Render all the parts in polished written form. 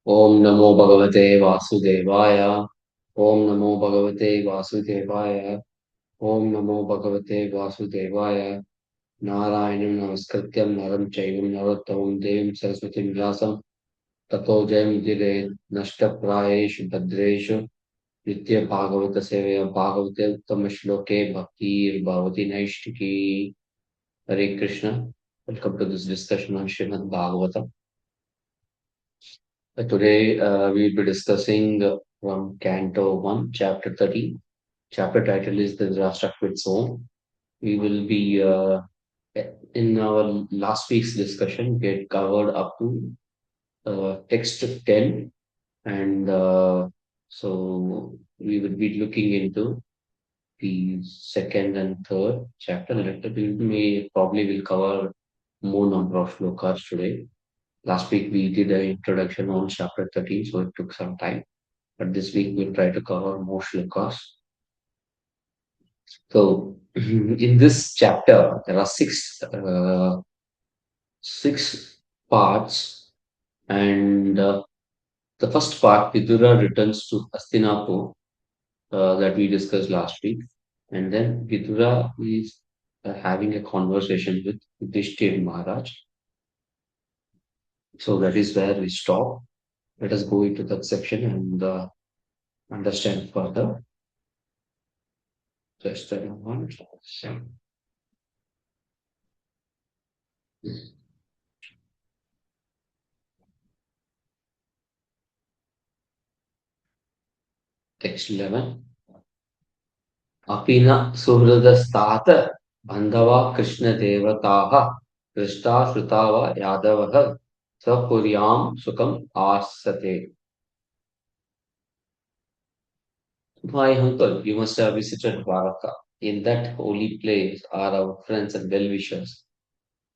ओम नमो भगवते वासुदेवाय। ओम नमो भगवते वासुदेवाय। ओम नमो भगवते वासुदेवाय। नारायणं नमस्कृत्यं नरं चैव नरोत्तमं देवीं सरस्वतीं व्यासं ततो जयमुदीरयेत् नष्टप्रायेषु भद्रेषु नित्यभागवत सेवया भागवते उत्तमश्लोके भक्तिर्भवति नैष्टिकी। हरे Krishna. Welcome to this discussion on Srimad Bhagavatam. Today we will be discussing from Canto 1, Chapter 13. Chapter title is The Rashtrakwit Zone. We will be, in our last week's discussion, get covered up to text 10. And so we will be looking into the second and third chapter. Later, we may probably will cover more number of shlokas today. Last week we did an introduction on chapter 13, so it took some time. But this week we'll try to cover more shlokas. So in this chapter, there are six parts, and the first part, Vidura returns to Hastinapur, that we discussed last week, and then Vidura is having a conversation with Yudhishthir Maharaj. So that is where we stop. Let us go into that section and understand further. Just a moment. Text 11. अपि न सुहृदस्तात बन्धवा कृष्णदेवताः दृष्टा श्रुता वा यादवः स्वपुर्यां सुखम् आसते. My uncle, you must have visited Dwarka. In that holy place are our friends and well-wishers,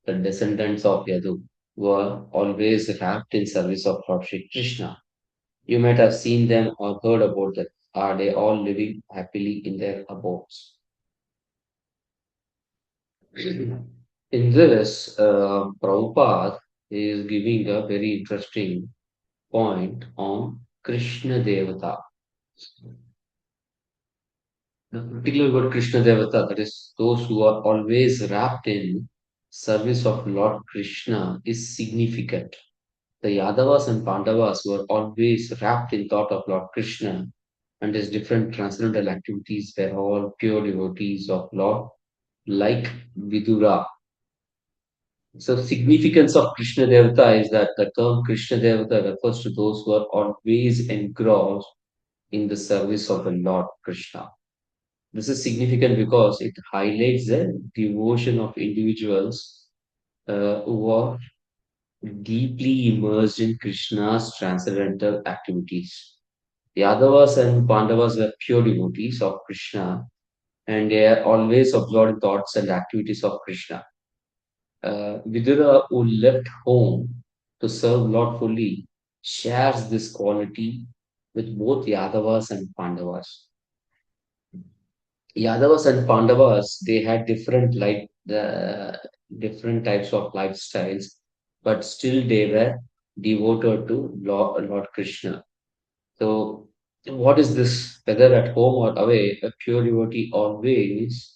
the descendants of Yadu, who are always wrapped in service of Lord Shri Krishna. You might have seen them or heard about them. Are they all living happily in their abodes? In this, Prabhupada is giving a very interesting point on Krishna Devata. Particularly about Krishna Devata, that is, those who are always wrapped in service of Lord Krishna, is significant. The Yadavas and Pandavas who are always wrapped in thought of Lord Krishna and his different transcendental activities were all pure devotees of Lord, like Vidura. So significance of Krishna Devata is that the term Krishna Devata refers to those who are always engrossed in the service of the Lord Krishna. This is significant because it highlights the devotion of individuals who are deeply immersed in Krishna's transcendental activities. The Yadavas and Pandavas were pure devotees of Krishna and they are always absorbed in thoughts and activities of Krishna. Vidura, who left home to serve Lord fully, shares this quality with both Yadavas and Pandavas. Yadavas and Pandavas, they had the different types of lifestyles, but still they were devoted to Lord Krishna. So, what is this? Whether at home or away, a pure devotee always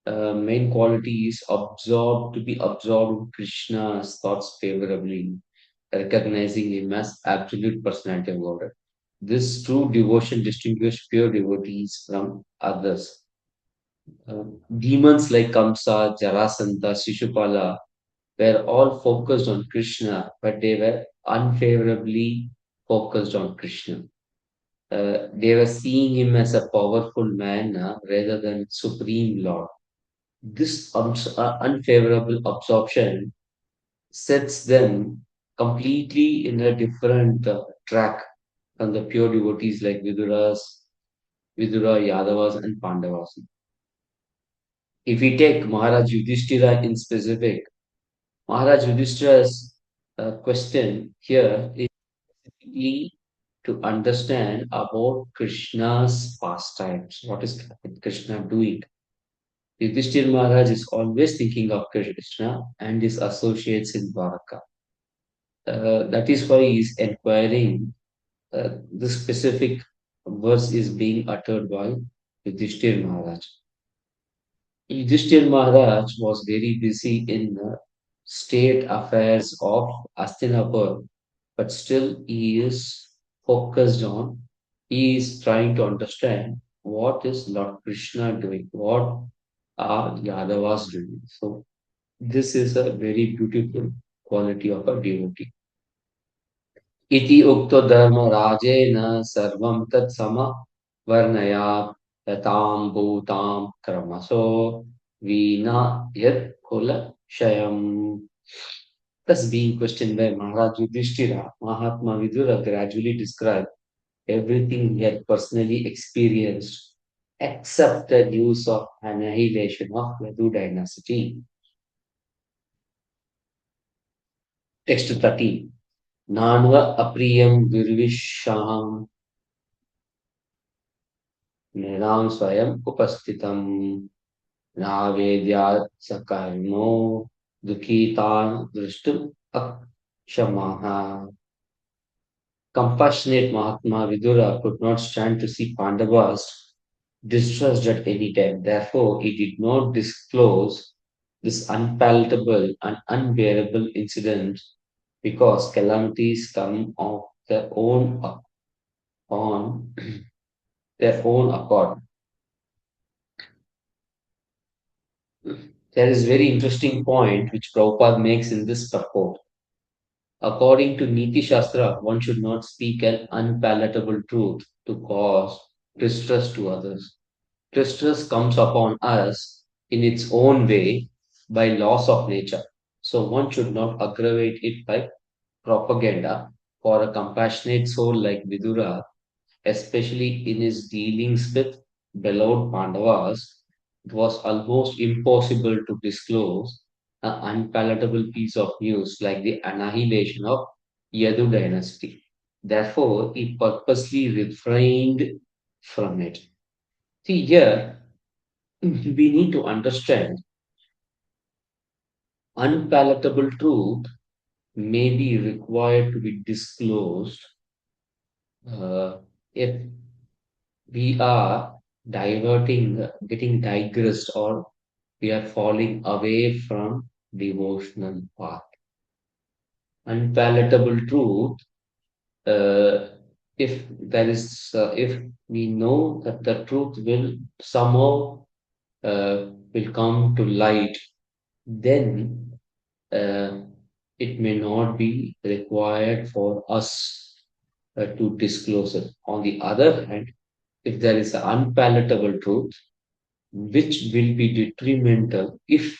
main quality is absorbed in Krishna's thoughts favorably, recognizing him as absolute personality of God. This true devotion distinguishes pure devotees from others. Demons like Kamsa, Jarasandha, Shishupala were all focused on Krishna, but they were unfavorably focused on Krishna. They were seeing him as a powerful man rather than supreme Lord. This unfavorable absorption sets them completely in a different track from the pure devotees like Vidura, Yadavas, and Pandavas. If we take Maharaj Yudhishthira in specific, Maharaj Yudhishthira's question here is specifically to understand about Krishna's pastimes. What is Krishna doing? Yudhishthira Maharaj is always thinking of Krishna and his associates in Dwaraka. That is why he is inquiring. This specific verse is being uttered by Yudhishthir Maharaj. Yudhishthir Maharaj was very busy in the state affairs of Hastinapur, but still he is focused on, he is trying to understand what is Lord Krishna doing, what are Yadavas doing. So this is a very beautiful quality of a devotee. इति उक्तो धर्मराजेन सर्वं तत्सम वर्णया यतां भूतां क्रमशो वीना यत् कुलक्षयम्. Thus being questioned by Maharaj Yudhishthira, Mahatma Vidura gradually described everything he had personally experienced except the news of annihilation of Yadu dynasty. Text 13. Nanva apriyam virvisham nirang swayam upastitam navedya sakarmo dukhitan drishtum akshamaha. Compassionate Mahatma Vidura could not stand to see Pandavas distressed at any time. Therefore, he did not disclose this unpalatable and unbearable incident because calamities come of their own on their own accord. There is very interesting point which Prabhupada makes in this purport. According to Niti Shastra, one should not speak an unpalatable truth to cause distress to others. Distress comes upon us in its own way by laws of nature. So one should not aggravate it by propaganda. For a compassionate soul like Vidura, especially in his dealings with beloved Pandavas, it was almost impossible to disclose an unpalatable piece of news like the annihilation of Yadu dynasty. Therefore, he purposely refrained from it. See, here we need to understand unpalatable truth may be required to be disclosed if we are diverting, getting digressed, or we are falling away from devotional path. Unpalatable truth, uh, if there is, if we know that the truth will somehow will come to light, then uh, it may not be required for us to disclose it. On the other hand, if there is an unpalatable truth, which will be detrimental if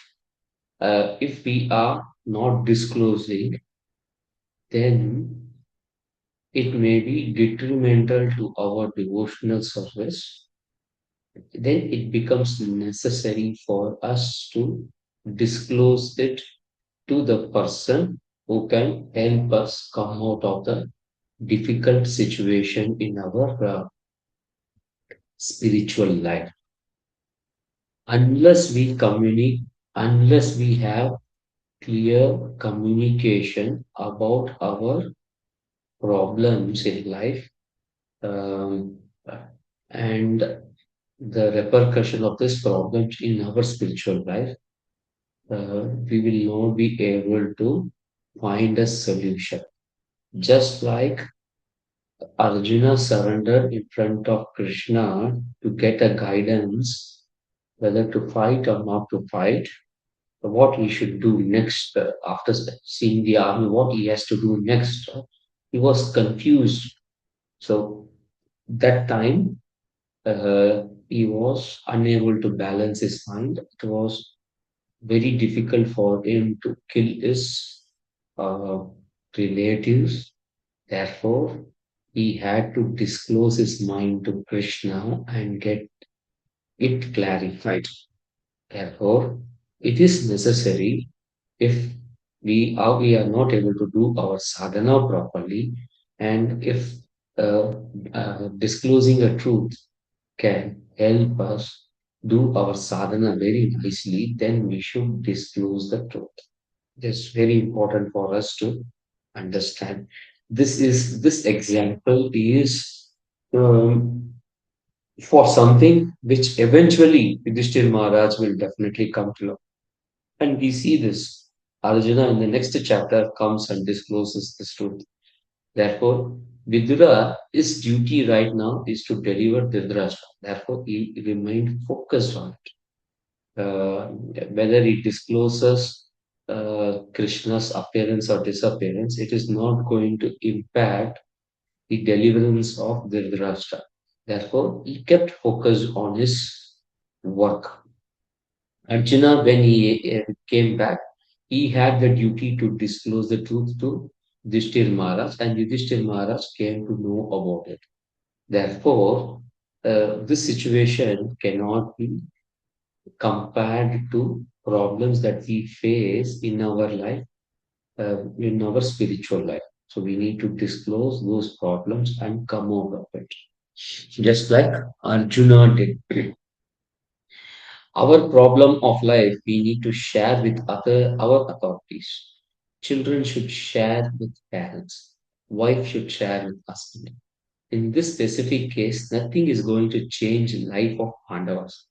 we are not disclosing, then it may be detrimental to our devotional service. Then it becomes necessary for us to disclose it to the person who can help us come out of the difficult situation in our spiritual life. Unless we communicate, unless we have clear communication about our problems in life, um, and the repercussion of this problems in our spiritual life, we will not be able to find a solution. Just like Arjuna surrendered in front of Krishna to get a guidance whether to fight or not to fight, what he should do next after seeing the army, what he has to do next. He was confused. So that time, he was unable to balance his mind. It was very difficult for him to kill his uh, relatives. Therefore, he had to disclose his mind to Krishna and get it clarified. Therefore, it is necessary if we are not able to do our sadhana properly, and if uh, disclosing a truth can help us do our sadhana very nicely, then we should disclose the truth. It's very important for us to understand. This example is um, for something which eventually Yudhishthir Maharaj will definitely come to know. And we see this. Arjuna in the next chapter comes and discloses this truth. Therefore, Vidura, his duty right now is to deliver Dhritarashtra. Therefore, he remained focused on it. Whether he discloses Krishna's appearance or disappearance, it is not going to impact the deliverance of Dhritarashtra. Therefore, he kept focused on his work. Arjuna, when he came back, he had the duty to disclose the truth to Yudhishthir Maharaj, and Yudhishthir Maharaj came to know about it. Therefore, this situation cannot be compared to problems that we face in our life, in our spiritual life. So we need to disclose those problems and come out of it. Just like Arjuna did. Our problem of life we need to share with other our authorities. Children should share with parents. Wife should share with husband. In this specific case, nothing is going to change the life of Pandavas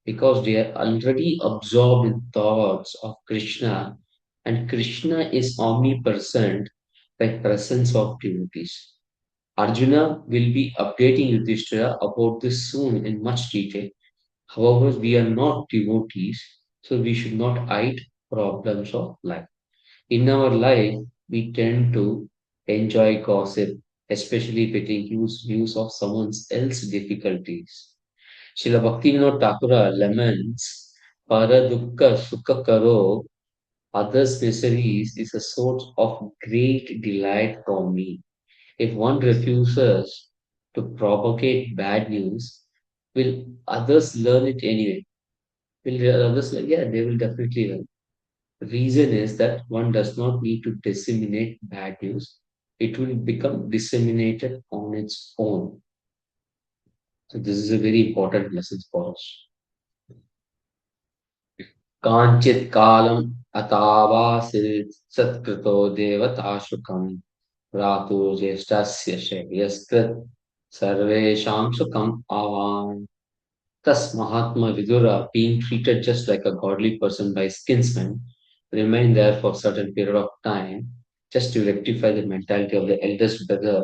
because they are already absorbed in thoughts of Krishna, and Krishna is omnipresent by presence of devotees. Arjuna will be updating Yudhishthira about this soon in much detail. However, we are not devotees, so we should not hide problems of life. In our life, we tend to enjoy gossip, especially getting huge news of someone else's difficulties. Srila Bhaktivinoda Thakura laments, Para dukkha sukha karo, others' miseries is a source of great delight for me. If one refuses to propagate bad news, will others learn it anyway? Will the others learn? Yeah, they will definitely learn. The reason is that one does not need to disseminate bad news. It will become disseminated on its own. So this is a very important lesson for us. Kanchit kalam atavasit satkrito devatashukam ratu jestasya shreyaskrit sarvesham sukam avam. Thus, Mahatma Vidura, being treated just like a godly person by his kinsmen, remained there for a certain period of time just to rectify the mentality of the eldest brother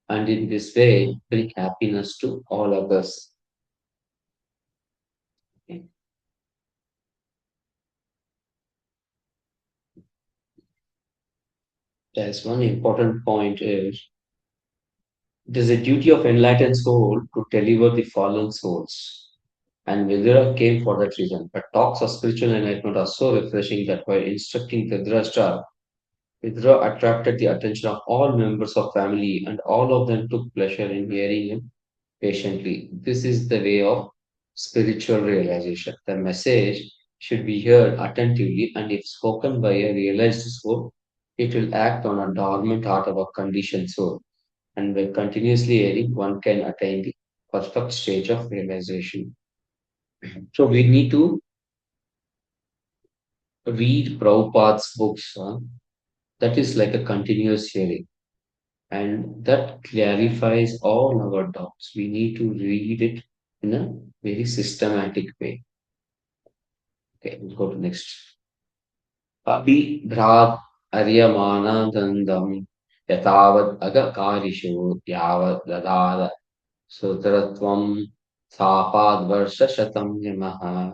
and in this way bring happiness to all others. There's one important point is it is the duty of enlightened soul to deliver the fallen souls. And Vidura came for that reason. But talks of spiritual enlightenment are so refreshing that while instructing Dhritarashtra, Vidura attracted the attention of all members of family, and all of them took pleasure in hearing him patiently. This is the way of spiritual realization. The message should be heard attentively, and if spoken by a realized soul, it will act on a dormant heart of a conditioned soul. And by continuously hearing, one can attain the perfect stage of realization. So we need to read Prabhupada's books. That is like a continuous hearing. And that clarifies all our doubts. We need to read it in a very systematic way. Okay, we'll go to next. Abhibhrat Aryamanandandam Yatavad Agakarishu Yavad Dadada Sutratvam Sapad Varsha Shatam Yamaha.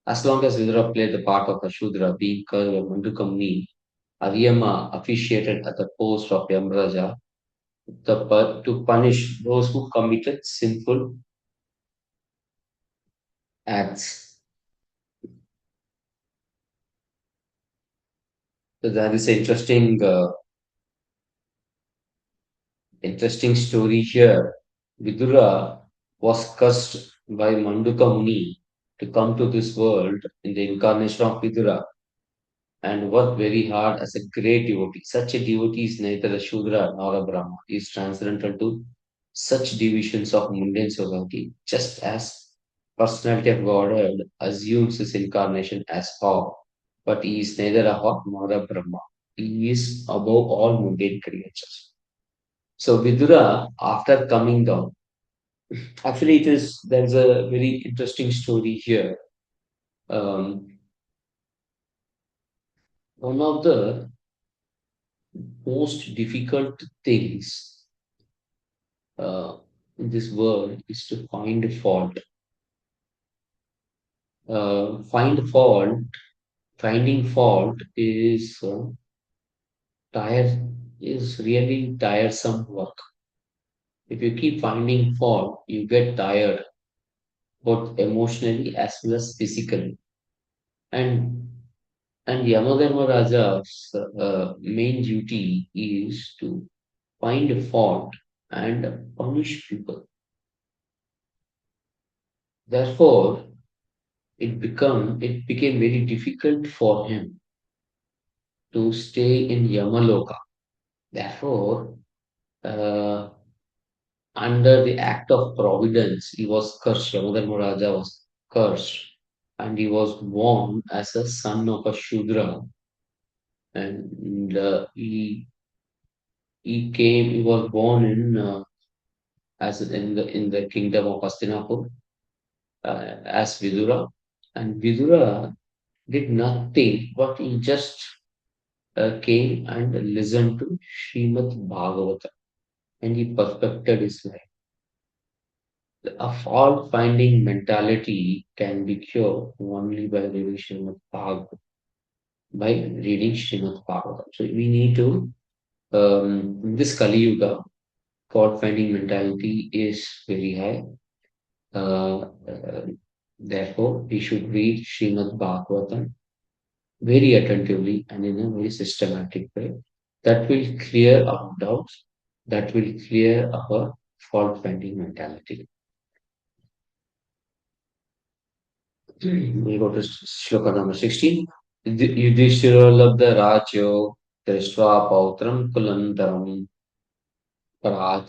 As long as Vidura played the part of a Shudra, being called a Mandukamni, Aryama officiated at the post of Yamraja to punish those who committed sinful acts. So there is an interesting story here. Vidura was cursed by Manduka Muni to come to this world in the incarnation of Vidura and work very hard as a great devotee. Such a devotee is neither a Shudra nor a Brahma. He is transcendental to such divisions of mundane society, just as personality of Godhead assumes his incarnation as Hog, but he is neither a Hog nor a Brahma. is above all mundane creatures. So Vidura, after coming down, actually there's a very interesting story here. Um, One of the most difficult things in this world is to find fault. Find fault. Finding fault tire is really tiresome work. If you keep finding fault, you get tired, both emotionally as well as physically. And Yamadharmaraja's main duty is to find a fault and punish people. Therefore, it became very difficult for him to stay in Yamaloka. Therefore, uh, under the act of providence, he was cursed. Yamadharmaraja was cursed, and he was born as a son of a Shudra, and he was born in the kingdom of Hastinapur as Vidura, and Vidura did nothing, but he just came and listened to Srimad Bhagavata, and he perfected his life. A fault-finding mentality can be cured only by reading Srimad Bhagavatam. So we need to, in this Kali Yuga, fault-finding mentality is very high. Uh, uh, Therefore, we should read Srimad Bhagavatam very attentively and in a very systematic way. That will clear our doubts. That will clear our fault-finding mentality. We go to shloka number 16. Yudhishthira labda rajyo drishtva pautram kulantaram prat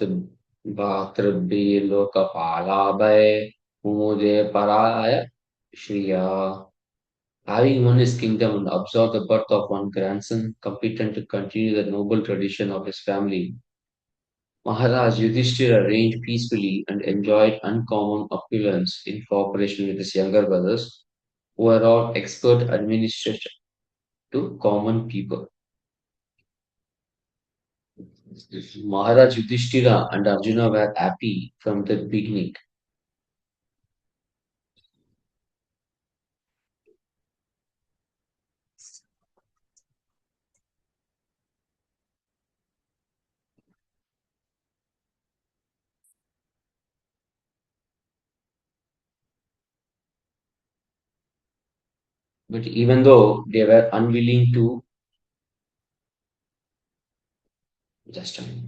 bhatrabhi lokapalabhay mumuje paraya shriya. Having won his kingdom and absorbed the birth of one grandson, competent to continue the noble tradition of his family, Maharaj Yudhishthira reigned peacefully and enjoyed uncommon opulence in cooperation with his younger brothers, who were all expert administrators to common people. Maharaj Yudhishthira and Arjuna were happy from the beginning. But even though they were unwilling to, just a minute.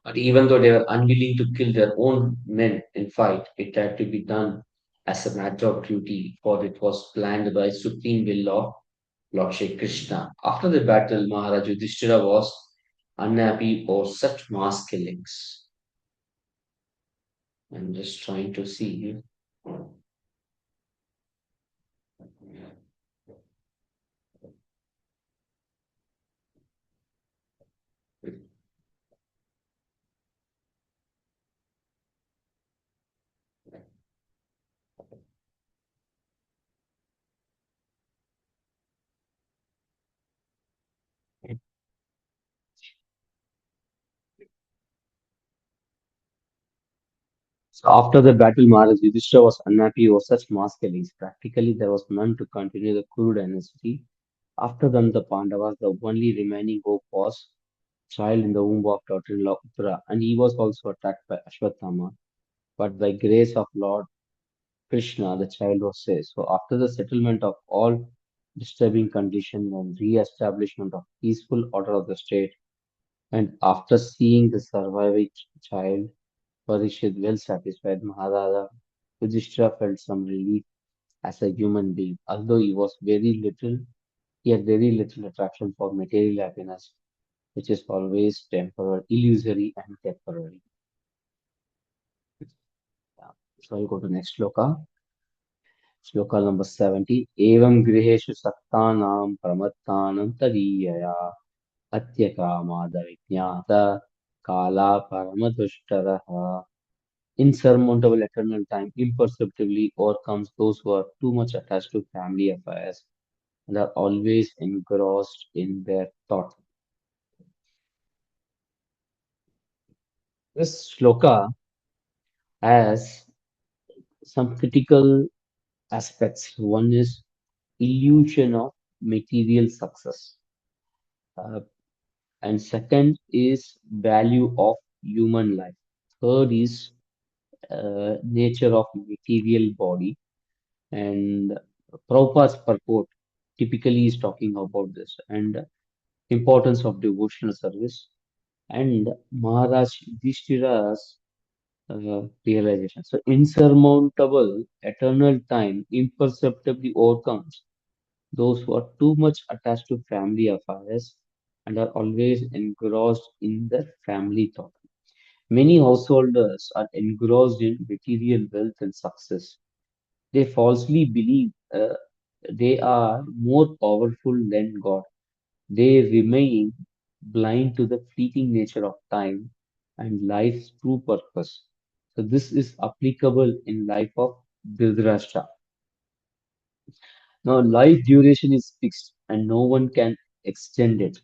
But even though they were unwilling to kill their own men in fight, it had to be done as a matter of duty, for it was planned by supreme will of Lord Shri Krishna. After the battle, Maharaj Yudhishthira was unhappy for such mass killings. I'm just trying to see. So after the battle, Maharaj Yudhishthira was unhappy over such mass killings. Practically, there was none to continue the Kuru dynasty. After them, the Pandavas, the only remaining hope was child in the womb of daughter-in-law Uttara, and he was also attacked by Ashwatthama. But by grace of Lord Krishna, the child was saved. So after the settlement of all disturbing conditions and re-establishment of peaceful order of the state, and after seeing the surviving child, Parishad well satisfied, Maharaja Yudhishthira felt some relief as a human being, although he had very little attraction for material happiness. which is always temporary, illusory, and temporary. Yeah. So I'll go to next shloka. Shloka number 70. Evam griheshu sattanam pramattanam tadiyaya atyakramada vijnata kala paramadushtaraha. Insurmountable eternal time imperceptibly overcomes those who are too much attached to family affairs and are always engrossed in their thought. This shloka has some critical aspects. One is illusion of material success, uh, and second is value of human life. Third is nature of material body, and Prabhupada's purport typically is talking about this, and importance of devotional service, and Maharaj Yudhishthira's realization. So, insurmountable eternal time imperceptibly overcomes those who are too much attached to family affairs and are always engrossed in their family thought. Many householders are engrossed in material wealth and success. They falsely believe they are more powerful than God. They remain blind to the fleeting nature of time and life's true purpose. So this is applicable in life of Dhritarashtra. Now life duration is fixed and no one can extend it.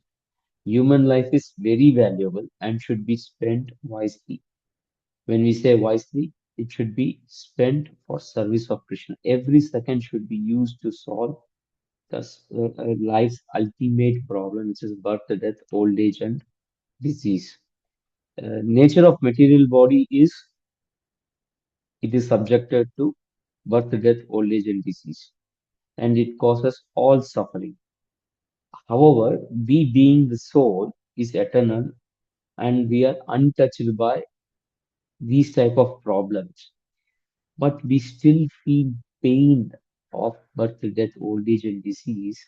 Human life is very valuable and should be spent wisely. When we say wisely, it should be spent for service of Krishna. Every second should be used to solve life's ultimate problem, which is birth, death, old age, and disease. Nature of material body is it is subjected to birth, death, old age, and disease, and it causes all suffering. However, we being the soul is eternal, and we are untouched by these type of problems. But we still feel pain of birth, death, old age, and disease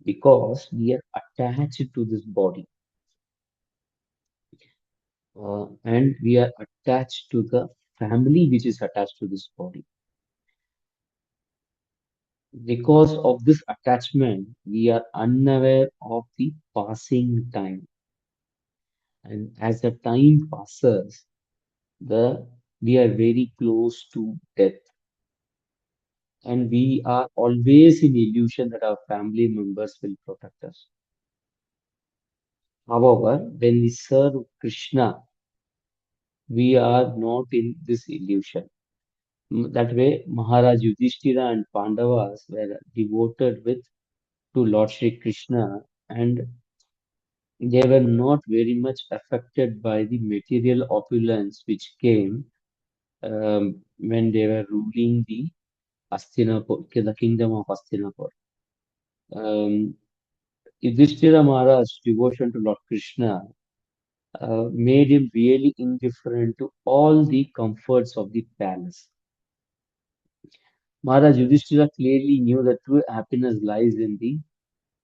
because we are attached to this body, and we are attached to the family which is attached to this body. Because of this attachment, we are unaware of the passing time. And as the time passes, the we are very close to death. And we are always in illusion that our family members will protect us. However, when we serve Krishna, we are not in this illusion. That way, Maharaj Yudhishthira and Pandavas were devoted with to Lord Shri Krishna, and they were not very much affected by the material opulence which came when they were ruling the Hastinapur, the kingdom of Hastinapur. Um, Yudhishthira Maharaj's devotion to Lord Krishna made him really indifferent to all the comforts of the palace. Maharaj Yudhishthira clearly knew that true happiness lies in the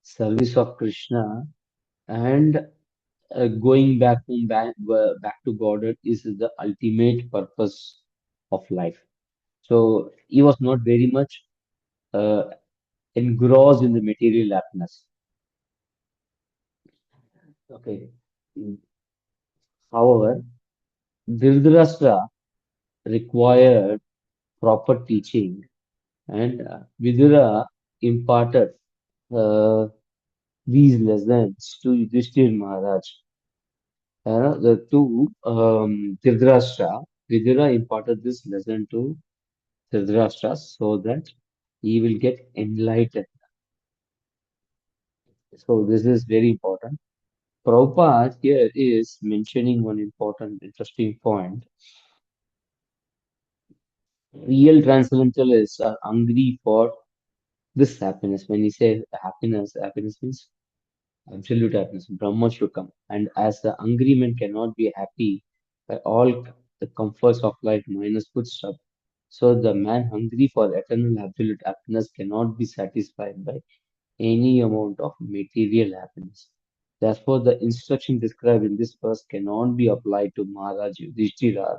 service of Krishna, and going back home, back to Godhead is the ultimate purpose of life. So he was not very much uh, engrossed in the material happiness. Okay. However, Dhritarashtra required proper teaching, and Vidura imparted uh, these lessons to Yudhishthir Maharaj. Dhritarashtra, Vidura imparted this lesson to Dhritarashtra so that he will get enlightened. So this is very important. Prabhupada here is mentioning one important, interesting point. Real transcendentalists are hungry for this happiness. When you say happiness, happiness means absolute happiness. Brahma should come. And as the hungry man cannot be happy by all the comforts of life minus foodstuff, so the man hungry for eternal absolute happiness cannot be satisfied by any amount of material happiness. Therefore, the instruction described in this verse cannot be applied to Maharaj Yudhishthira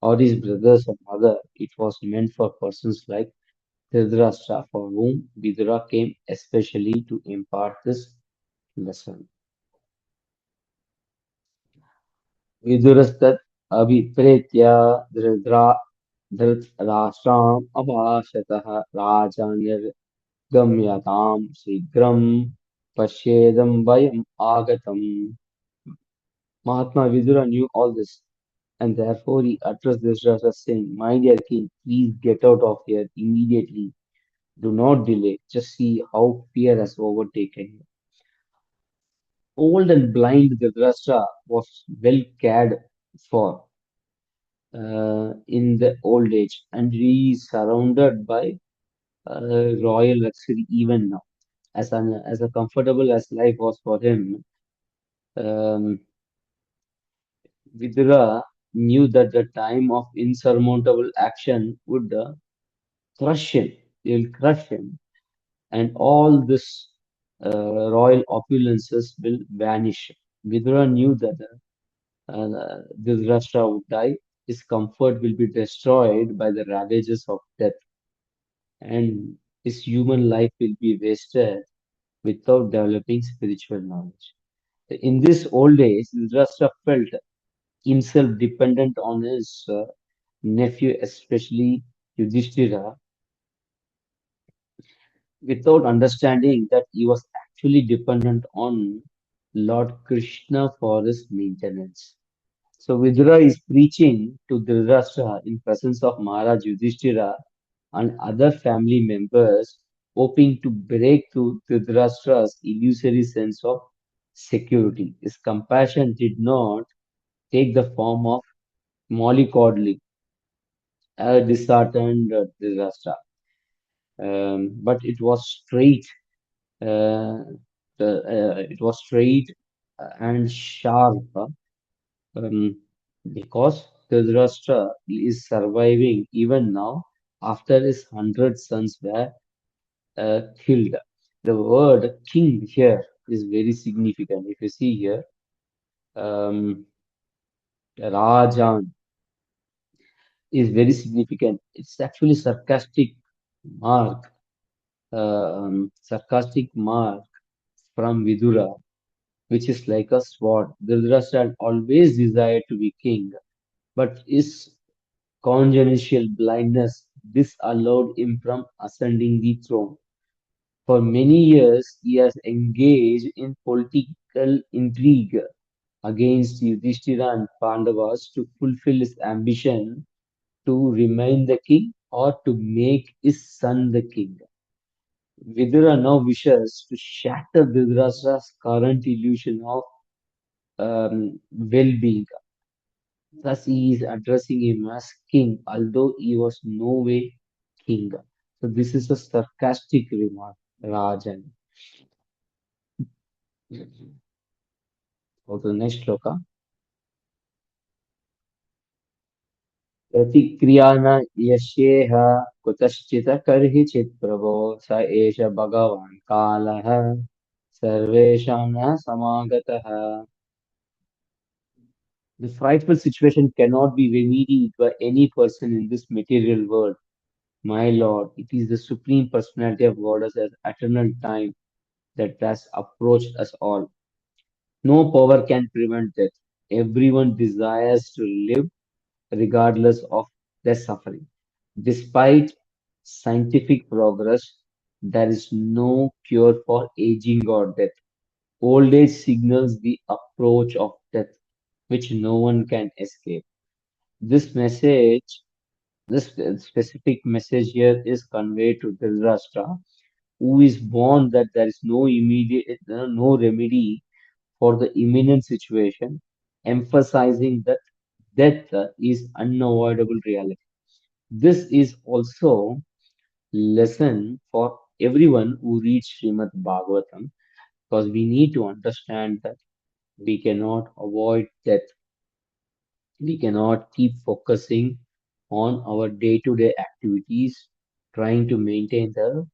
or his brothers or mother. It was meant for persons like Dhritarashtra, for whom Vidura came especially to impart this lesson. विदुरस्तत् अभिप्रेत्य धृतरा धृतराष्ट्राम् अभाषतः राजा निर्गम्यतां शीघ्रं पश्येदं वयम् आगतम्. Mahatma Vidura knew all this, and therefore he addressed Dhritarashtra saying, "My dear king, please get out of here immediately. Do not delay. Just see how fear has overtaken you." Old and blind Dhritarashtra was well cared for in the old age, and he is surrounded by royal luxury even now. As a comfortable as life was for him, um, Vidura knew that the time of insurmountable action would crush him. It will crush him, and all this royal opulences will vanish. Vidura knew that Dhritarashtra would die. His comfort will be destroyed by the ravages of death, and his human life will be wasted without developing spiritual knowledge. In this old age, Dhritarashtra felt himself dependent on his nephew, especially Yudhishthira, without understanding that he was actually dependent on Lord Krishna for his maintenance. So Vidura is preaching to Dhritarashtra in presence of Maharaj Yudhishthira and other family members, hoping to break through Dhritarashtra's illusory sense of security. His compassion did not take the form of mollycoddling, a disheartened Dhritarashtra, but it was straight and sharp, um, because Dhritarashtra is surviving even now after his 100 sons were killed. The word king here is very significant. If you see here, um, Rajan is very significant. It's actually sarcastic mark from Vidura, which is like a sword. Dhritarashtra had always desired to be king, but his congenital blindness disallowed him from ascending the throne. For many years, he has engaged in political intrigue against Yudhishthira and Pandavas to fulfill his ambition to remain the king or to make his son the king. Vidura now wishes to shatter Dhritarashtra's current illusion of well-being. Thus, he is addressing him as king, although he was no way king. So, this is a sarcastic remark, Rajan. Go to the next shloka. प्रतिक्रिया न यस्येह कुतश्चित् कर्हिचित् प्रभो स एष भगवान् कालः सर्वेषां न समागतः. The frightful situation cannot be remedied by any person in this material world. My Lord, it is the Supreme Personality of Godhead as eternal time that has approached us all. No power can prevent it. Everyone desires to live regardless of their suffering. Despite scientific progress, there is no cure for aging or death. Old age signals the approach of death, which no one can escape. This message, this specific message here is conveyed to Dhritarashtra, who is warned that there is no remedy for the imminent situation, emphasizing that death is unavoidable reality. This is also lesson for everyone who reads Srimad Bhagavatam, because we need to understand that we cannot avoid death. We cannot keep focusing on our day-to-day activities, trying to maintain the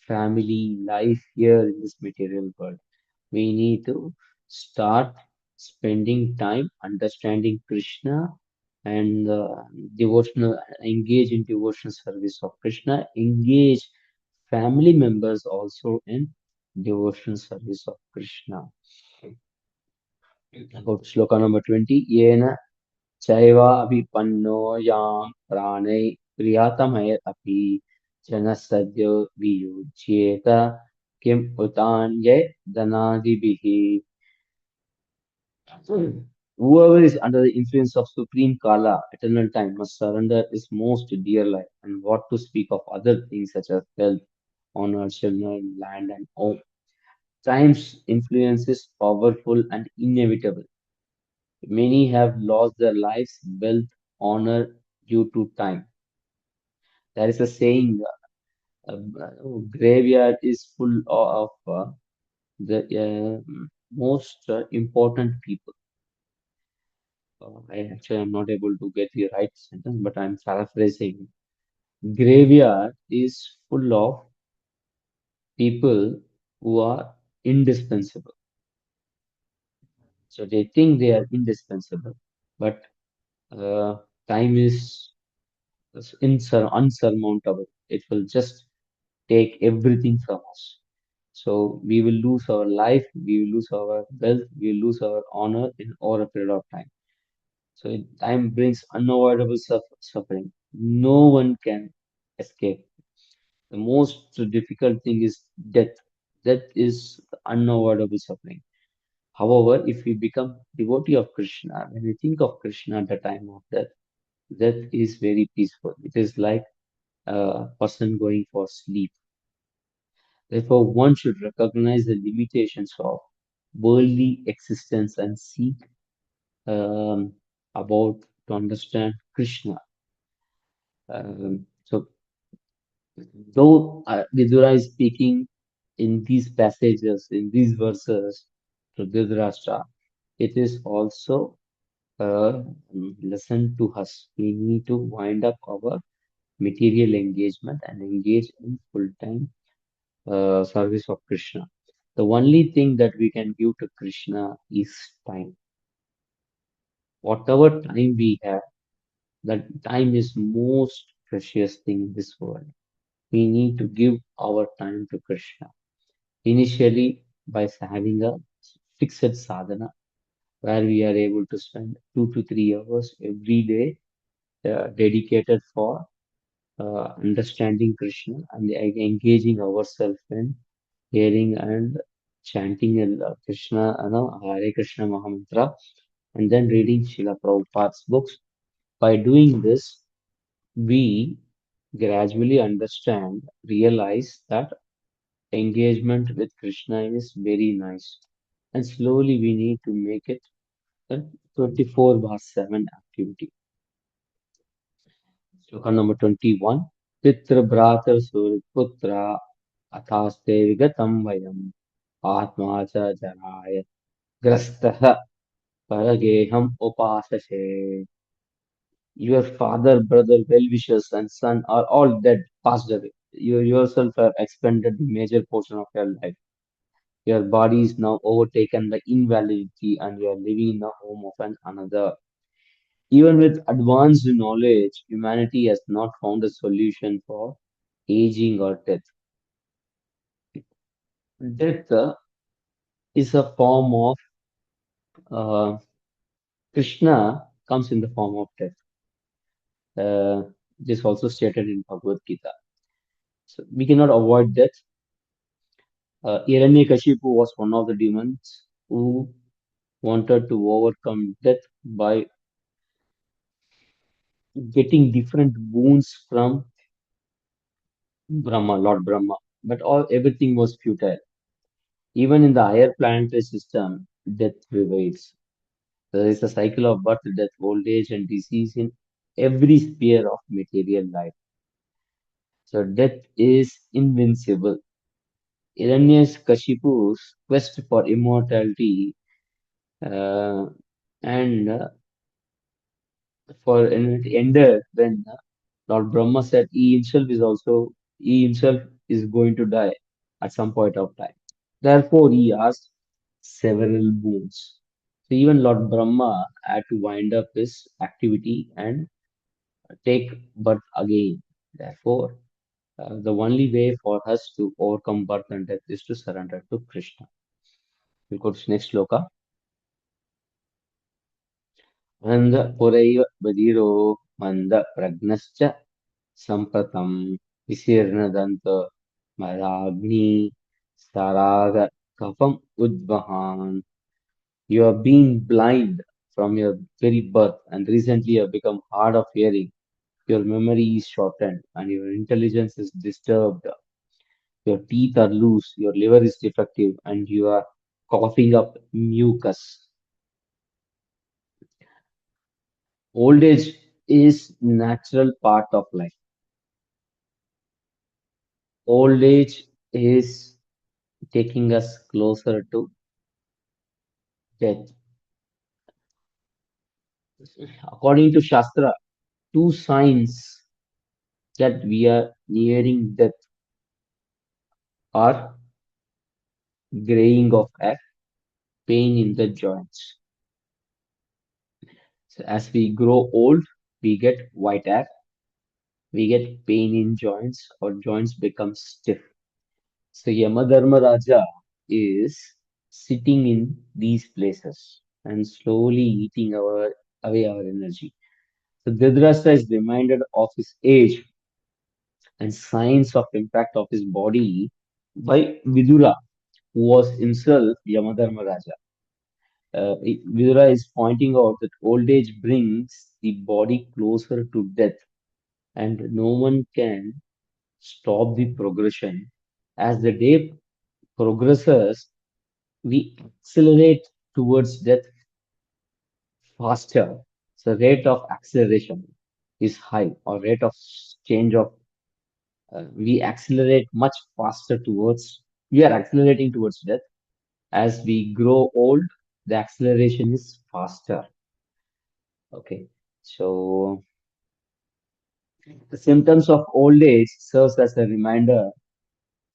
family life here in this material world. We need to start spending time understanding Krishna and devotional, engage in devotional service of Krishna, engage family members also in devotional service of Krishna. Go to sloka number 20. Yena chaiva vipanno yam pranay priyatamay api janasadyo viyujyeta kim utanye danadibihi. Whoever is under the influence of supreme Kala, eternal time, must surrender his most dear life, and what to speak of other things such as health, honor, children, land, and home. Time's influence is powerful and inevitable. Many have lost their lives, wealth, honor due to time. There is a saying, graveyard is full of the most important people. I actually am not able to get the right sentence, but I'm paraphrasing. Graveyard is full of people who are indispensable. So they think they are indispensable, but uh, time is unsurmountable. It will just take everything from us. So we will lose our life, we will lose our wealth, we will lose our honor in over a period of time. So time brings unavoidable suffering. No one can escape. The most difficult thing is death. Death is unavoidable suffering. However, if we become devotee of Krishna, when we think of Krishna at the time of death, death is very peaceful. It is like a person going for sleep. Therefore, one should recognize the limitations of worldly existence and seek um, about to understand Krishna. So, though Vidura is speaking in these passages, in these verses to Dhritarashtra, it is also a lesson to us. We need to wind up our material engagement and engage in full-time service of Krishna. The only thing that we can give to Krishna is time. Whatever time we have, that time is most precious thing in this world. We need to give our time to Krishna. Initially, by having a fixed sadhana, where we are able to spend 2 to 3 hours every day dedicated for understanding Krishna and engaging ourselves in hearing and chanting Krishna, Hare Krishna Mahamantra, and then reading Srila Prabhupada's books. By doing this, we gradually understand, realize that engagement with Krishna is very nice. And slowly we need to make it a 24/7 activity. Sloka number 21. Pitra Bhrata Surputra Athaste Vigatam Vayam Atma Cha Jaraya Grastaha Parageham Upasase. Your father, brother, well-wishers, and son are all dead, passed away. You yourself have expended the major portion of your life. Your body is now overtaken by invalidity, and you are living in the home of another. Even with advanced knowledge, humanity has not found a solution for aging or death. Death is a form of Krishna comes in the form of death. This is also stated in Bhagavad Gita. So we cannot avoid death. Hiranyakashipu was one of the demons who wanted to overcome death by getting different wounds from Brahma, Lord Brahma. But everything was futile. Even in the higher planetary system, death prevails. There is a cycle of birth, death, old age, and disease in every sphere of material life. So death is invincible. Hiranyakashipu's quest for immortality uh, and for and it ended when Lord Brahma said he himself is going to die at some point of time. Therefore, he asked, several wounds. So even Lord Brahma had to wind up his activity and take birth again. Therefore, the only way for us to overcome birth and death is to surrender to Krishna. We'll go to next sloka. Manda puraiva badiro manda pragnascha sampratam visirnadanta madagni saraga kapam udvahan. You are being blind from your very birth, and recently you have become hard of hearing. Your memory is shortened, and your intelligence is disturbed. Your teeth are loose, your liver is defective, and you are coughing up mucus. Old age is natural part of life. Old age is taking us closer to death. According to Shastra, two signs that we are nearing death are graying of hair, pain in the joints. So as we grow old, we get white hair, we get pain in joints, our joints become stiff. So Yamadharma Raja is sitting in these places and slowly eating away our energy. So Dhritarashtra is reminded of his age and signs of impact of his body by Vidura, who was himself Yamadharma Raja. Vidura is pointing out that old age brings the body closer to death, and no one can stop the progression. As the day progresses, we accelerate towards death faster. So rate of acceleration is high, or rate of change of we accelerate much faster towards we are accelerating towards death. As we grow old, the acceleration is faster. Okay, so the symptoms of old age serves as a reminder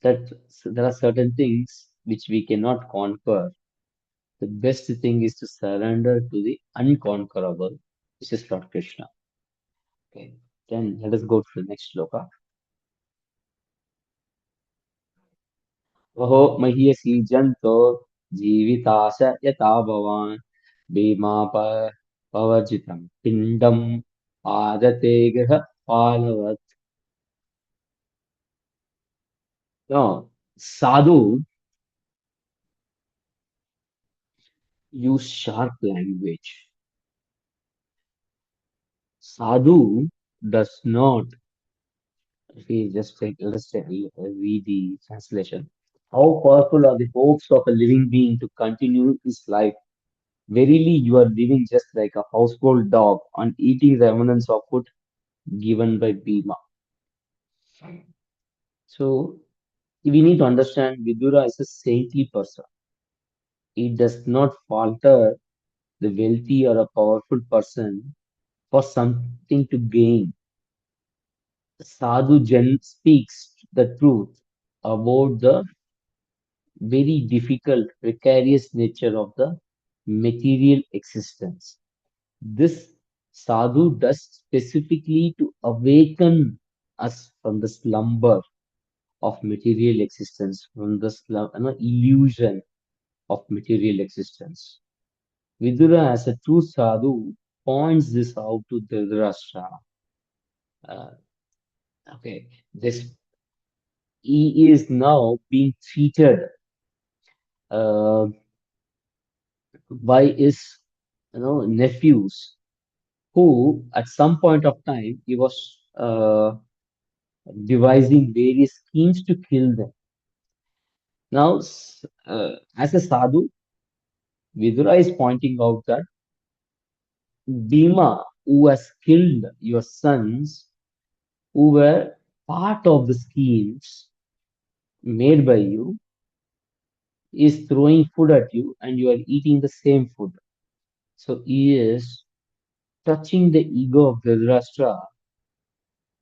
that there are certain things which we cannot conquer. The best thing is to surrender to the unconquerable, which is Lord Krishna. Okay, then let us go to the next sloka. Oho mahiyasi janto जीविताश यथा भवान् भीमापवर्जितं पिण्डम् आदते गृहपालवत्. No, sadhu use sharp language. Sadhu does not. We just take, let's take, read the translation. How powerful are the hopes of a living being to continue his life? Verily, you are living just like a household dog on eating remnants of food given by Bhima. So, we need to understand Vidura is a saintly person. He does not falter the wealthy or a powerful person for something to gain. Sadhu Jan speaks the truth about the very difficult, precarious nature of the material existence. This sadhu does specifically to awaken us from the slumber of material existence, from the illusion of material existence. Vidura, as a true sadhu, points this out to Dhritarashtra. Uh, okay, this he is now being treated uh, by his nephews, who at some point of time he was devising various schemes to kill them. Now, as a sadhu, Vidura is pointing out that Bhima, who has killed your sons, who were part of the schemes made by you, is throwing food at you and you are eating the same food. So he is touching the ego of Dhritarashtra,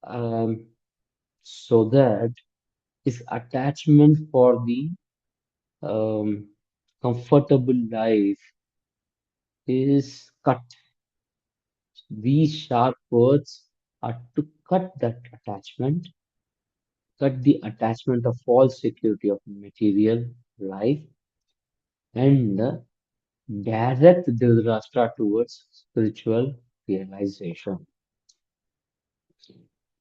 um, so that his attachment for the um, comfortable life is cut. These sharp words are to cut the attachment of false security of material life and direct Dhritarashtra towards spiritual realization.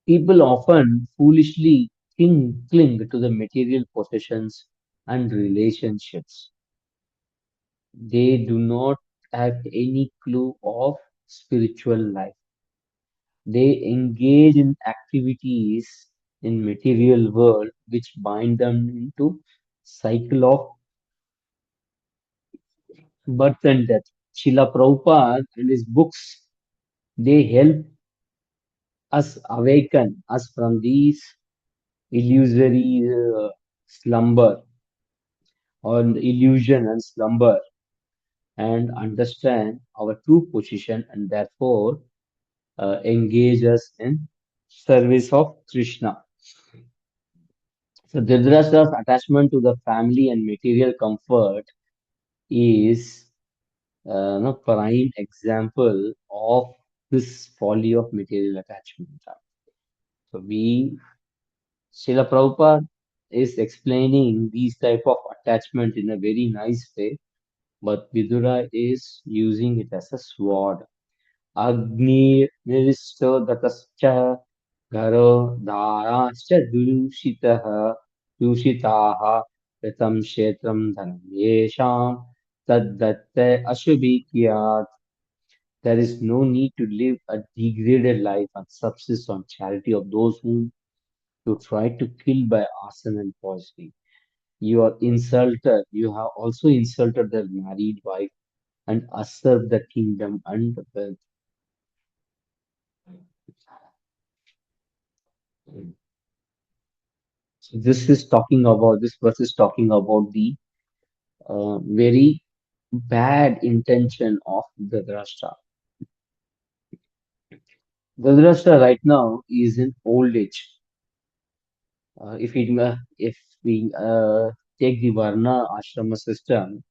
People often foolishly cling to the material possessions and relationships. They do not have any clue of spiritual life. They engage in activities in material world which bind them into cycle of birth and death. Srila Prabhupada and his books, they help us awaken us from these illusory slumber or illusion and slumber and understand our true position and therefore engage us in service of Krishna. So Dhritarashtra's attachment to the family and material comfort is a prime example of this folly of material attachment. So Srila Prabhupada is explaining these type of attachment in a very nice way, but Vidura is using it as a sword. Agni niristo datascha garo dharascha dushitaha ritam kshetram dhanam yesham taddatte ashubhikiyat. There is no need to live a degraded life and subsist on charity of those whom you try to kill by arson and poisoning. You are insulted. You have also insulted their married wife and usurped the kingdom and the wealth. So this verse is talking about the very bad intention of Dhritarashtra. Dhritarashtra right now is in old age. If we take the Varna ashrama system,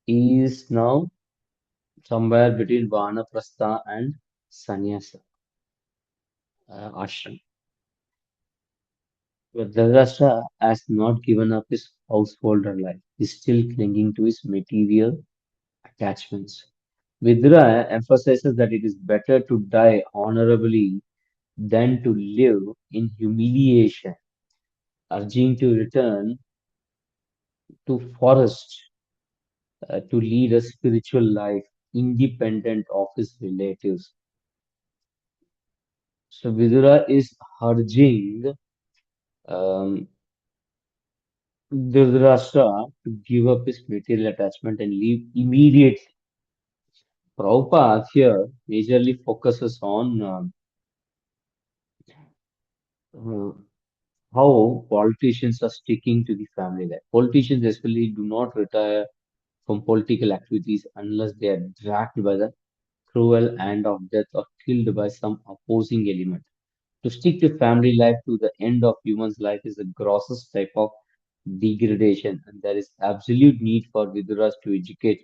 he is now somewhere between Vanaprastha and Sannyasa ashram. But Dhritarashtra has not given up his householder life. He's still clinging to his material attachments. Vidura emphasizes that it is better to die honorably than to live in humiliation, urging to return to forest to lead a spiritual life independent of his relatives. So Vidura is urging um, Dhritarashtra to give up his material attachment and leave immediately. Prabhupada here majorly focuses on uh, how politicians are sticking to the family life. Politicians especially do not retire from political activities unless they are dragged by the cruel hand of death or killed by some opposing element. To stick to family life to the end of human's life is the grossest type of degradation, and there is absolute need for Viduras to educate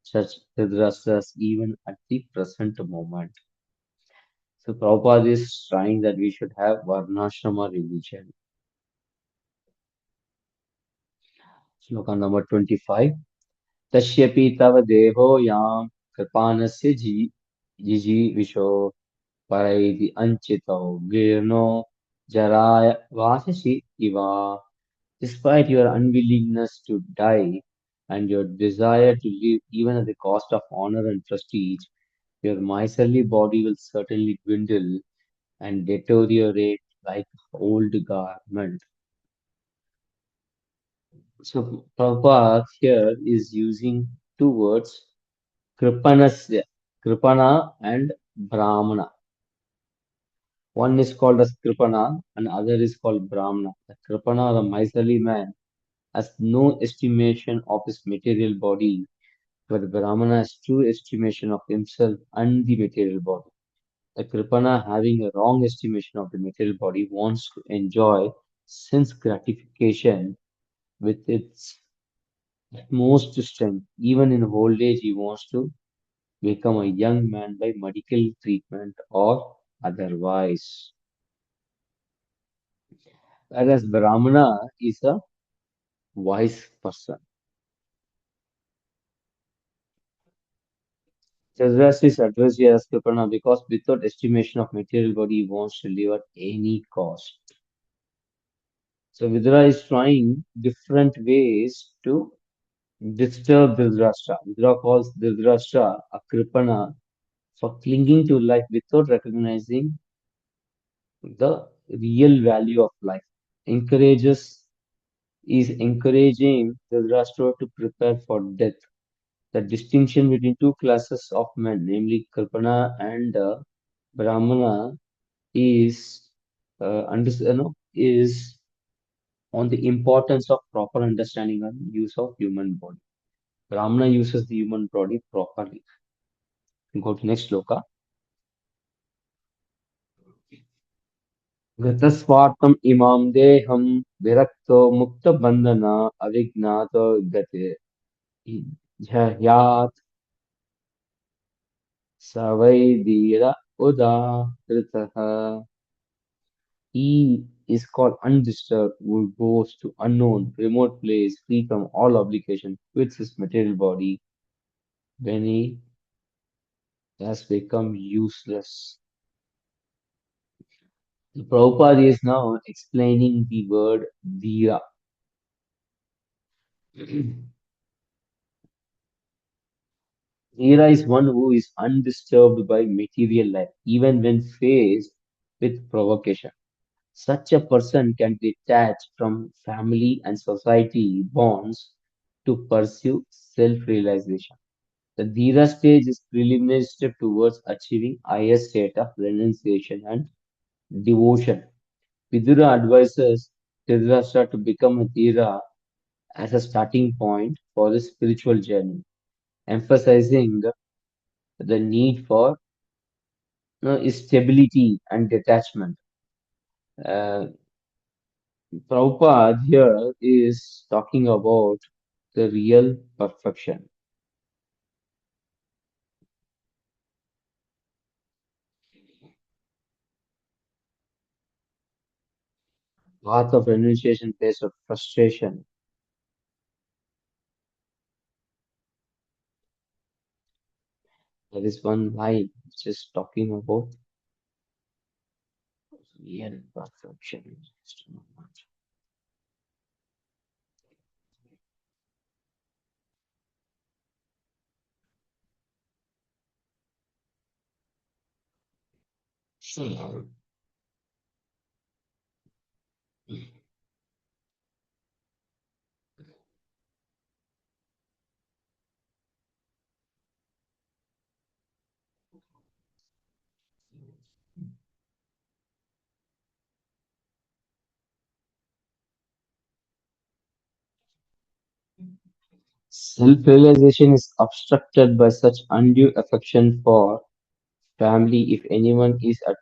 such Dhritarashtra's even at the present moment. So Prabhupada is trying that we should have Varnashrama religion. Sloka number 25. तस्यपि तव देहो यां कृपाणस्य जिजीविषो परैति अंचितो जीर्णो जराय वाससि Eva. Despite your unwillingness to die and your desire to live even at the cost of honor and prestige, your miserly body will certainly dwindle and deteriorate like old garment. So Prabhupada here is using two words, Kripanasya, Kripana and Brahmana. One is called as Kripana and other is called Brahmana. The Kripana, the miserly man, has no estimation of his material body, but the Brahmana has true estimation of himself and the material body. The Kripana, having a wrong estimation of the material body, wants to enjoy sense gratification with its Most strength. Even in old age, he wants to become a young man by medical treatment or otherwise. Whereas Brahmana is a wise person. Chadras is addressed here as Kripana because without estimation of material body, he wants to live at any cost. So Vidura is trying different ways to disturb Dhritarashtra. Vidura calls Dhritarashtra a Kripana for clinging to life without recognizing the real value of life. Encourages is encouraging Dhritarashtra to prepare for death. The distinction between two classes of men, namely Kalpana and Brahmana, is is on the importance of proper understanding and use of human body. Brahmana uses the human body properly. Go to next sloka. गतस्वार्थम इमाम देहम विरक्तो मुक्त बंधना अविज्ञात गते ह्यात् सवै धीर उदाहृतः. He is called undisturbed, who goes to unknown, remote place, free from all obligation, quits his material body when he has become useless. The Prabhupada is now explaining the word dhira. Dhira is one who is undisturbed by material life, even when faced with provocation. Such a person can detach from family and society bonds to pursue self-realization. The Dhira stage is preliminary step towards achieving higher state of renunciation and devotion. Vidura advises Dhritarashtra to become a Dhira as a starting point for his spiritual journey, emphasizing the need for stability and detachment. Uh, Prabhupada here is talking about the real perfection. Path of renunciation based on frustration. There is one line which is talking about real perfection. Just a moment. So, self-realization is obstructed by such undue affection for family. If anyone is at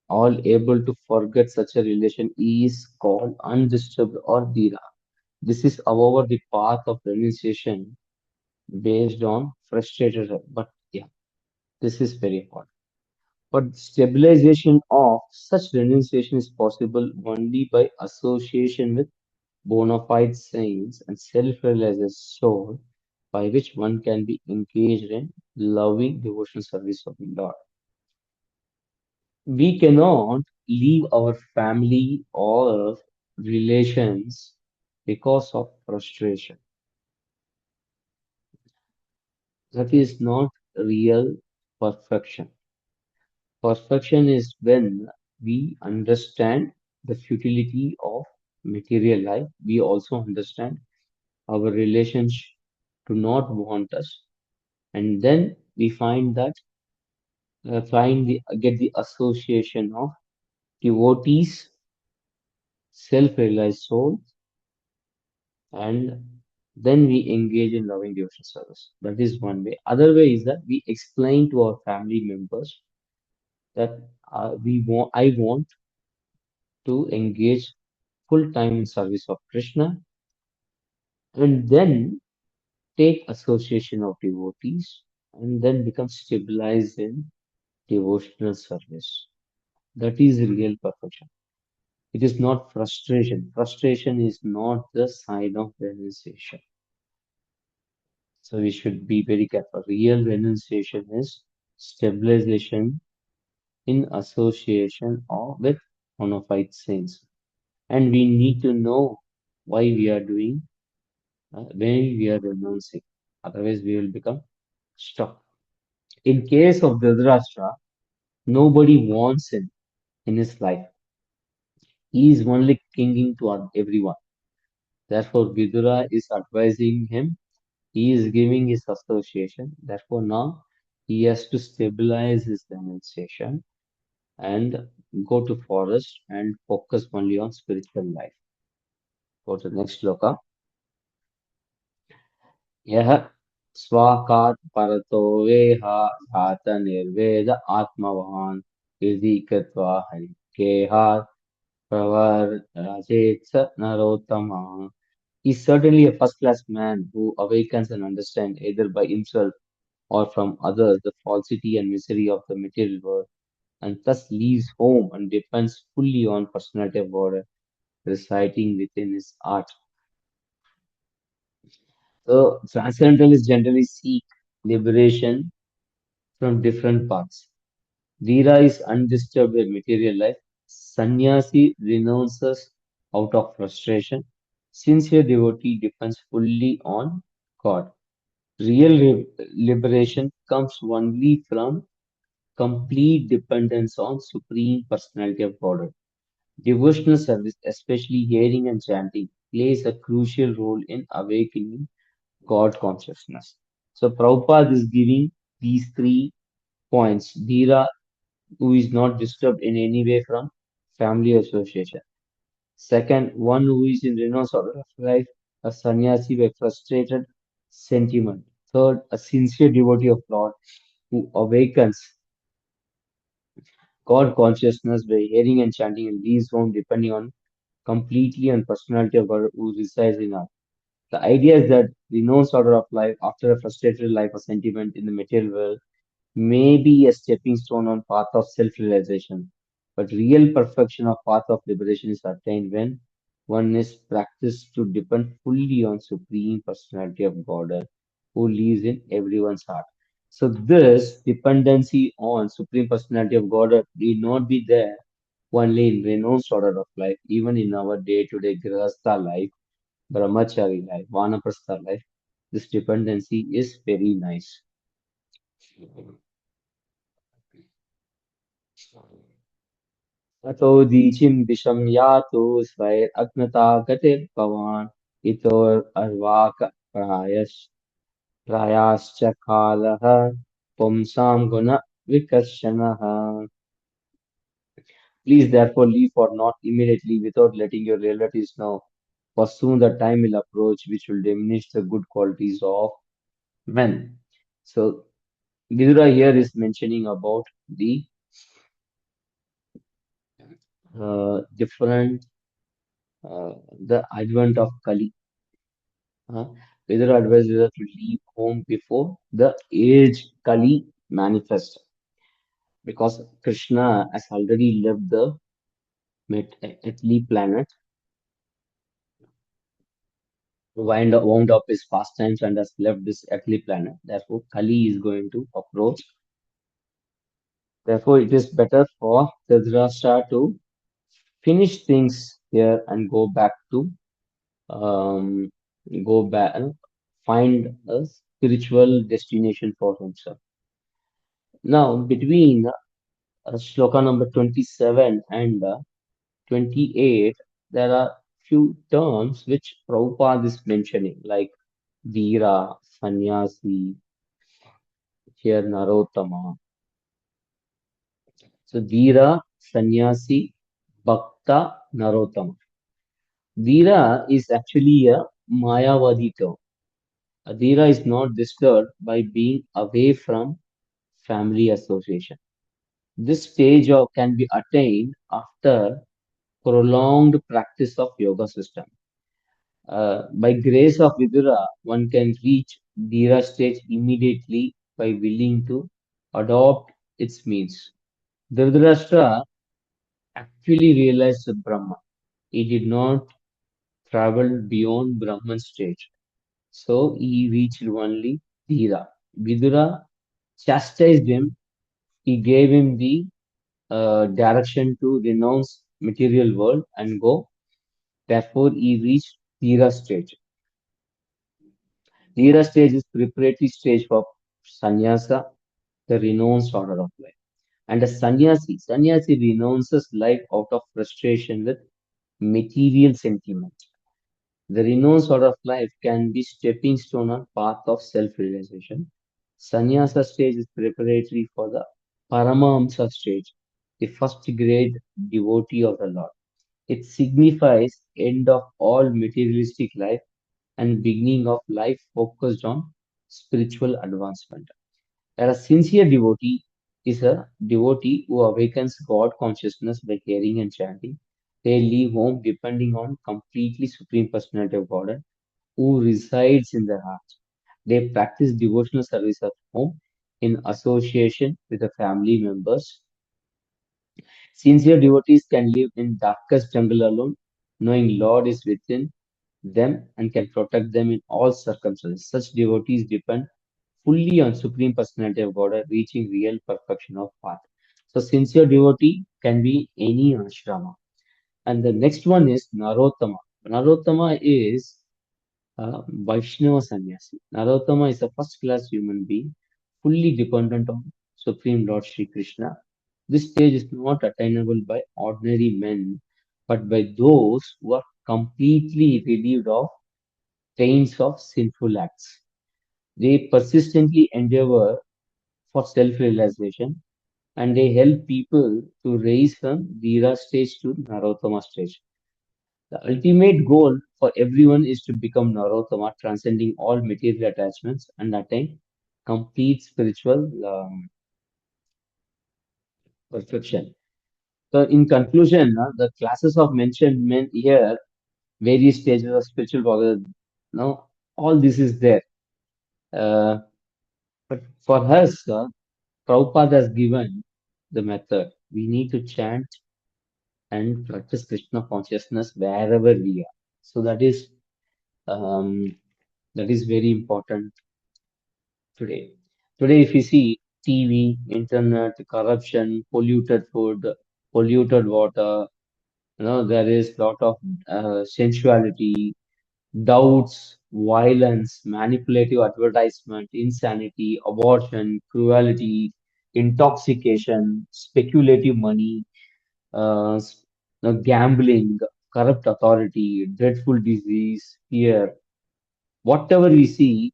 all able to forget such a relation, is called undisturbed or dhira. This is, however, the path of renunciation based on frustrated. But yeah, this is very important. But stabilization of such renunciation is possible only by association with bona fide saints and self-realized soul by which one can be engaged in loving devotional service of the Lord. We cannot leave our family or relations because of frustration. That is not real perfection. Perfection is when we understand the futility of material life. We also understand our relations do not want us, and then we find that get the association of devotees, self-realized souls, and then we engage in loving devotion service. That is one way. Other way is that we explain to our family members that I want to engage full time in service of Krishna, and then take association of devotees, and then become stabilized in devotional service. That is real perfection. It is not frustration. Frustration is not the sign of renunciation. So we should be very careful. Real renunciation is stabilization in association or with bona fide saints. And we need to know why we are doing, when we are renouncing. Otherwise, we will become stuck. In case of Dhritarashtra, nobody wants him in his life. He is only clinging to everyone. Therefore, Vidura is advising him. He is giving his association. Therefore, now he has to stabilize his renunciation and go to forest and focus only on spiritual life. Go to the next sloka. यः स्वाकात् परतो वेह जात निर्वेद आत्मवान् यदि कृत्वा हरिकेहात् प्रवर्तयेत् स नरोत्तमः. He is certainly a first-class man who awakens and understands either by himself or from others the falsity and misery of the material world, and thus leaves home and depends fully on personality of God residing within his heart. So transcendentalists generally seek liberation from different paths. Vira is undisturbed by material life. Sannyasi renounces out of frustration. Sincere devotee depends fully on God. Real liberation comes only from complete dependence on Supreme Personality of God. Devotional service, especially hearing and chanting, plays a crucial role in awakening God consciousness. So Prabhupada is giving these 3 points. Dhira, who is not disturbed in any way from family association. Second, one who is in renounced order of life, a sannyasi with frustrated sentiment. Third, a sincere devotee of Lord who awakens God consciousness by hearing and chanting and leaves home depending on completely on personality of God who resides in us. The idea is that renounced order of life after a frustrated life of sentiment in the material world may be a stepping stone on path of self-realization, but real perfection of path of liberation is attained when one is practiced to depend fully on Supreme Personality of God who lives in everyone's heart. So this dependency on Supreme Personality of God need not be there only in renounced order of life, even in our day-to-day Grihastha life, Brahmachari life, Vanaprastha life. This dependency is very nice. अतो दीचिं दिशं यातु स्वैरग्नता गतिर्भवान् इतोर्वाक प्रायाश्च कालः पुंसां गुण विकर्षणः. Please therefore leave for not immediately without letting your relatives know, for soon the time will approach which will diminish the good qualities of men. So Vidura here is mentioning about the different the advent of Kali. Uh, Vedar advises us to leave home before the age Kali manifests, because Krishna has already left the earthly planet, wound up his pastimes, and has left this earthly planet. Therefore, Kali is going to approach. Therefore, it is better for Dhritarashtra to finish things here and um, go back, find a spiritual destination for himself. Now, between sloka number 27 and 28, there are few terms which Prabhupada is mentioning, like Veera, Sannyasi, here Narottama. So, Veera, Sannyasi, Bhakta, Narottama. Veera is actually a Mayavadi term. A Veera is not disturbed by being away from family association. This stage can be attained after prolonged practice of yoga system. By grace of Vidura, one can reach Dhira stage immediately by willing to adopt its means. Dhritarashtra actually realized the Brahma. He did not travel beyond Brahman stage. So he reached only Dhira. Vidura chastised him. He gave him the direction to renounce material world and go. Therefore, he reached Dhira stage. Dhira stage is preparatory stage for sannyasa, the renounced order of life. And a sannyasi renounces life out of frustration with material sentiment. The renounced order of life can be stepping stone on path of self-realization. Sannyasa stage is preparatory for the Paramahamsa stage, the first grade devotee of the Lord. It signifies end of all materialistic life and beginning of life focused on spiritual advancement. A sincere devotee is a devotee who awakens God consciousness by hearing and chanting. They leave home depending on completely Supreme Personality of God who resides in their heart. They practice devotional service at home in association with the family members. Sincere devotees can live in darkest jungle alone, knowing Lord is within them and can protect them in all circumstances. Such devotees depend fully on Supreme Personality of God, reaching real perfection of path. So sincere devotee can be any ashrama. And the next one is Narottama. Narottama is Vaishnava sannyasi. Narottama is a first class human being, fully dependent on Supreme Lord Sri Krishna. This stage is not attainable by ordinary men, but by those who are completely relieved of chains of sinful acts. They persistently endeavor for self-realization and they help people to raise from Dhira stage to Narottama stage. The ultimate goal for everyone is to become Narottama, transcending all material attachments and attain complete spiritual perfection. So, in conclusion, the classes of mentioned men here, various stages of spiritual progress, now all this is there. Uh, but for us, Prabhupada has given the method. We need to chant and practice Krishna consciousness wherever we are. So um, that is very important today. Today, if you see TV, internet, corruption, polluted food, polluted water, there is lot of sensuality, doubts, violence, manipulative advertisement, insanity, abortion, cruelty, intoxication, speculative money, gambling, corrupt authority, dreadful disease, fear. Whatever we see,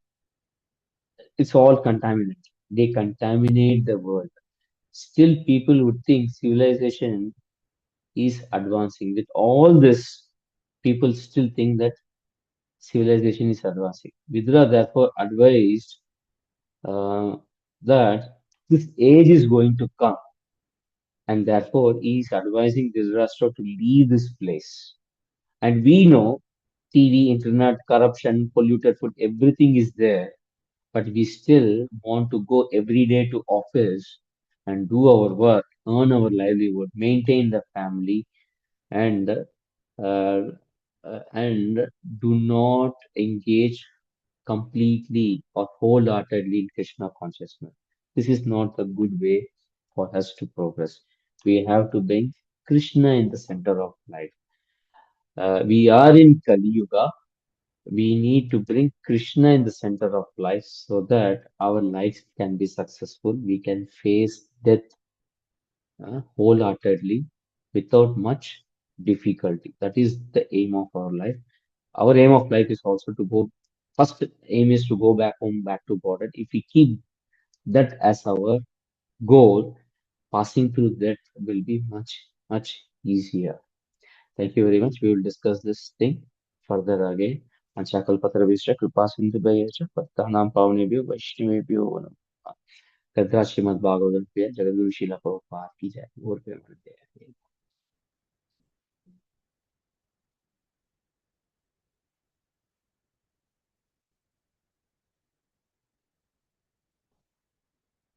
it's all contaminant. They contaminate the world. Still, people would think civilization is advancing. With all this, people still think that civilization is advancing. Vidura therefore advised uh, that this age is going to come, and therefore he is advising Dhritarashtra to leave this place. And we know TV, internet, corruption, polluted food, everything is there, but we still want to go every day to office and do our work, earn our livelihood, maintain the family, and and do not engage completely or wholeheartedly in Krishna consciousness. This is not a good way for us to progress. We have to bring Krishna in the center of life. We are in Kali Yuga. We need to bring Krishna in the center of life so that our lives can be successful. We can face death wholeheartedly without much difficulty. That is the aim of our life. Our aim of life is also to go, first aim is to go back home, back to God. And if we keep that as our goal, passing through that will be much, much easier. Thank you very much. We will discuss this thing further again. Panchakalpatarabhisya kripa sindhu bhayasya pattanam pavnebhyo vaishnavebhyo नमः। गद्रा श्रीमद् भागवत प्रिय जगद्गुरु शिला प्रभुपाद की जय। और